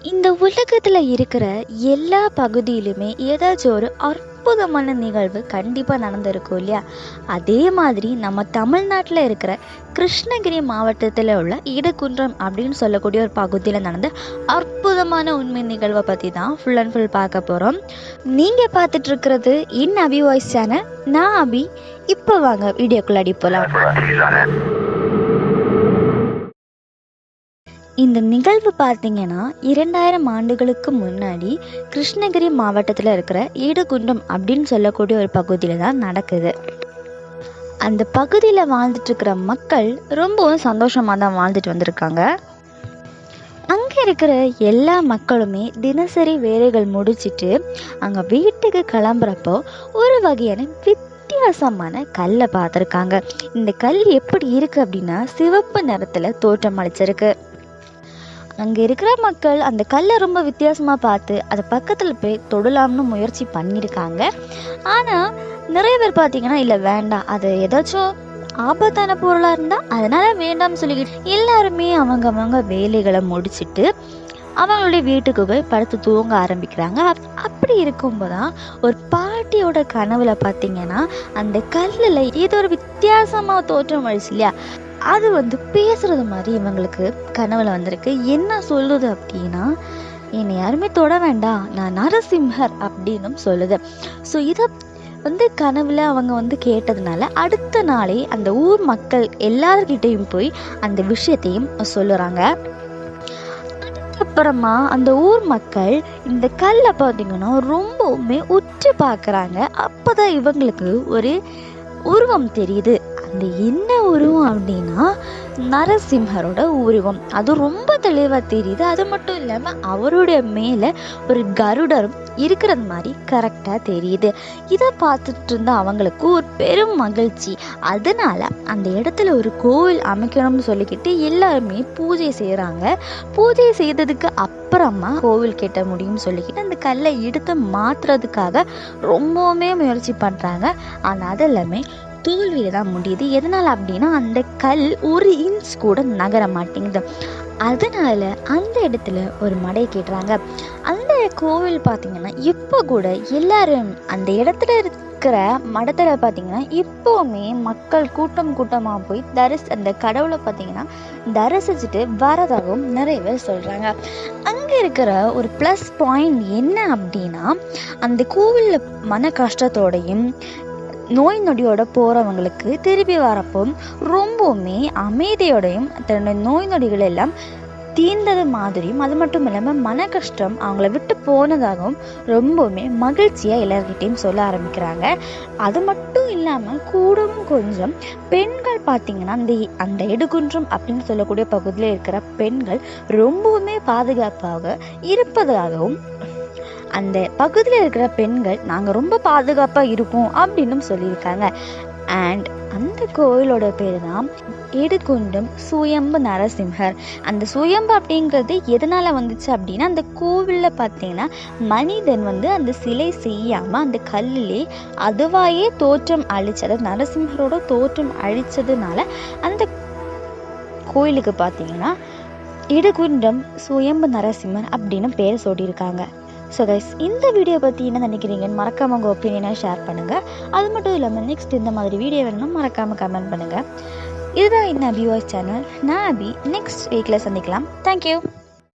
இந்த உலகத்தில் இருக்கிற எல்லா பகுதியிலுமே ஏதாச்சும் ஒரு அற்புதமான நிகழ்வு கண்டிப்பாக நடந்திருக்கும் இல்லையா? அதே மாதிரி நம்ம தமிழ்நாட்டில் இருக்கிற கிருஷ்ணகிரி மாவட்டத்தில் உள்ள இடுகுன்றம் அப்படின்னு சொல்லக்கூடிய ஒரு பகுதியில் நடந்த அற்புதமான உண்மை நிகழ்வை பற்றி தான் ஃபுல் அண்ட் ஃபுல் பார்க்க போகிறோம். நீங்கள் பார்த்துட்டு இருக்கிறது இன் அபி வாய்ஸ் சேனல். நான் அபி. இப்போ வாங்க வீடியோக்குள்ளாடி போகலாம். இந்த நிகழ்வு பார்த்தீங்கன்னா 2000 ஆண்டுகளுக்கு முன்னாடி கிருஷ்ணகிரி மாவட்டத்தில் இருக்கிற ஈடுகுன்றம் அப்படின்னு சொல்லக்கூடிய ஒரு பகுதியில் தான் நடக்குது. அந்த பகுதியில் வாழ்ந்துட்டு இருக்கிற மக்கள் ரொம்பவும் சந்தோஷமாக தான் வாழ்ந்துட்டு வந்திருக்காங்க. அங்கே இருக்கிற எல்லா மக்களுமே தினசரி வேலைகள் முடிச்சுட்டு அங்கே வீட்டுக்கு கிளம்புறப்போ ஒரு வகையான வித்தியாசமான கல்லை பார்த்துருக்காங்க. இந்த கல் எப்படி இருக்குது அப்படின்னா சிவப்பு நிறத்தில் தோற்றம் அளிச்சிருக்கு. அங்கே இருக்கிற மக்கள் அந்த கல்லை ரொம்ப வித்தியாசமாக பார்த்து அதை பக்கத்தில் போய் தொடலாம்னு முயற்சி பண்ணியிருக்காங்க. ஆனால் நிறைய பேர் பார்த்தீங்கன்னா இல்லை வேண்டாம், அது ஏதாச்சும் ஆபத்தான பொருளாக இருந்தால் அதனால் வேண்டாம்னு சொல்லிக்கிட்டு எல்லாருமே அவங்க வேலைகளை முடிச்சுட்டு அவங்களுடைய வீட்டுக்கு போய் படுத்து தூங்க ஆரம்பிக்கிறாங்க. அப்படி இருக்கும்போது தான் ஒரு பாட்டியோட கனவுல பார்த்தீங்கன்னா அந்த கல்லில் ஏதோ ஒரு வித்தியாசமாக தோற்றம் அழிச்சு இல்லையா, அது பேசுறது மாதிரி இவங்களுக்கு கனவுல வந்திருக்கு. என்ன சொல்லுது அப்படின்னா, என்னை யாருமே தொட வேண்டாம், நான் நரசிம்ஹர் அப்படின்னு சொல்லுது. ஸோ இதை கனவுல அவங்க கேட்டதுனால அடுத்த நாளே அந்த ஊர் மக்கள் எல்லார்கிட்டையும் போய் அந்த விஷயத்தையும் சொல்லுறாங்க. அப்புறமா அந்த ஊர் மக்கள் இந்த கல்லை பார்த்தீங்கன்னா ரொம்பவுமே உற்று பார்க்குறாங்க. அப்போதான் இவங்களுக்கு ஒரு உருவம் தெரியுது. அந்த என்ன உருவம் அப்படின்னா நரசிம்ஹரோட உருவம். அது ரொம்ப தெளிவாக தெரியுது. அது மட்டும் இல்லாமல் அவருடைய மேலே ஒரு கருடரும் இருக்கிறது மாதிரி கரெக்டாக தெரியுது. இதை பார்த்துட்டு இருந்தா அவங்களுக்கு ஒரு பெரும் மகிழ்ச்சி. அதனால அந்த இடத்துல ஒரு கோவில் அமைக்கணும்னு சொல்லிக்கிட்டு எல்லாருமே பூஜை செய்கிறாங்க. பூஜை செய்ததுக்கு அப்புறமா கோவில் கட்ட முடியும்னு சொல்லிக்கிட்டு அந்த கல்லை எடுத்து மாற்றுறதுக்காக ரொம்பவுமே முயற்சி பண்ணுறாங்க. ஆனால் அதெல்லாமே தோல்வியில தான் முடியுது. எதனால் அப்படின்னா அந்த கல் ஒரு இன்ச் கூட நகர மாட்டேங்குது. அதனால அந்த இடத்துல ஒரு மடை கேட்டுறாங்க. அந்த கோவில் பார்த்தீங்கன்னா இப்போ கூட எல்லாரும் அந்த இடத்துல இருக்கிற மடத்துல பார்த்தீங்கன்னா இப்போவுமே மக்கள் கூட்டமாக போய் அந்த கடவுளை பார்த்தீங்கன்னா தரிசிச்சுட்டு வரதாகவும் நிறைய பேர் சொல்கிறாங்க. அங்கே இருக்கிற ஒரு ப்ளஸ் பாயிண்ட் என்ன அப்படின்னா, அந்த கோவிலில் மன கஷ்டத்தோடையும் நோய் நொடியோட போகிறவங்களுக்கு திருப்பி வரப்போ ரொம்பவுமே அமைதியோடையும் தன்னுடைய நோய் நொடிகள் எல்லாம் தீர்ந்தது மாதிரியும், அது மட்டும் இல்லாமல் மன கஷ்டம் அவங்கள விட்டு போனதாகவும் ரொம்பவுமே மகிழ்ச்சியாக எல்லார்கிட்டையும் சொல்ல ஆரம்பிக்கிறாங்க. அது மட்டும் இல்லாமல் கூடவும் கொஞ்சம் பெண்கள் பார்த்திங்கன்னா அந்த இடுகுன்றம் அப்படின்னு சொல்லக்கூடிய பகுதியில் இருக்கிற பெண்கள் ரொம்பவுமே பாதுகாப்பாக இருப்பதாகவும், அந்த பகுதியில் இருக்கிற பெண்கள் நாங்கள் ரொம்ப பாதுகாப்பாக இருக்கோம் அப்படின்னு சொல்லியிருக்காங்க. அண்ட் அந்த கோயிலோட பேர் தான் இடுகுன்றம் சுயம்பு நரசிம்ஹர். அந்த சுயம்பு அப்படிங்கிறது எதனால் வந்துச்சு அப்படின்னா, அந்த கோவிலில் பார்த்தீங்கன்னா மனிதன் அந்த சிலை செய்யாமல் அந்த கல்லிலே அதுவாயே தோற்றம் அழிச்சது, நரசிம்ஹரோட தோற்றம் அழிச்சதுனால அந்த கோயிலுக்கு பார்த்தீங்கன்னா இடுகுன்றம் சுயம்பு நரசிம்மர் அப்படின்னு பேர் சொல்லியிருக்காங்க. ஸோ கைஸ், இந்த வீடியோ பற்றி என்ன நினைக்கிறீங்கன்னு மறக்காமல் உங்கள் ஒப்பீனியனை ஷேர் பண்ணுங்கள். அது மட்டும் இல்லாமல் நெக்ஸ்ட் இந்த மாதிரி வீடியோ வேணும்னா மறக்காமல் கமெண்ட் பண்ணுங்கள். இதுதான் இன் அபி வாய்ஸ் சேனல். நான் அபி. நெக்ஸ்ட் வீக்கில் சந்திக்கலாம். தேங்க்யூ.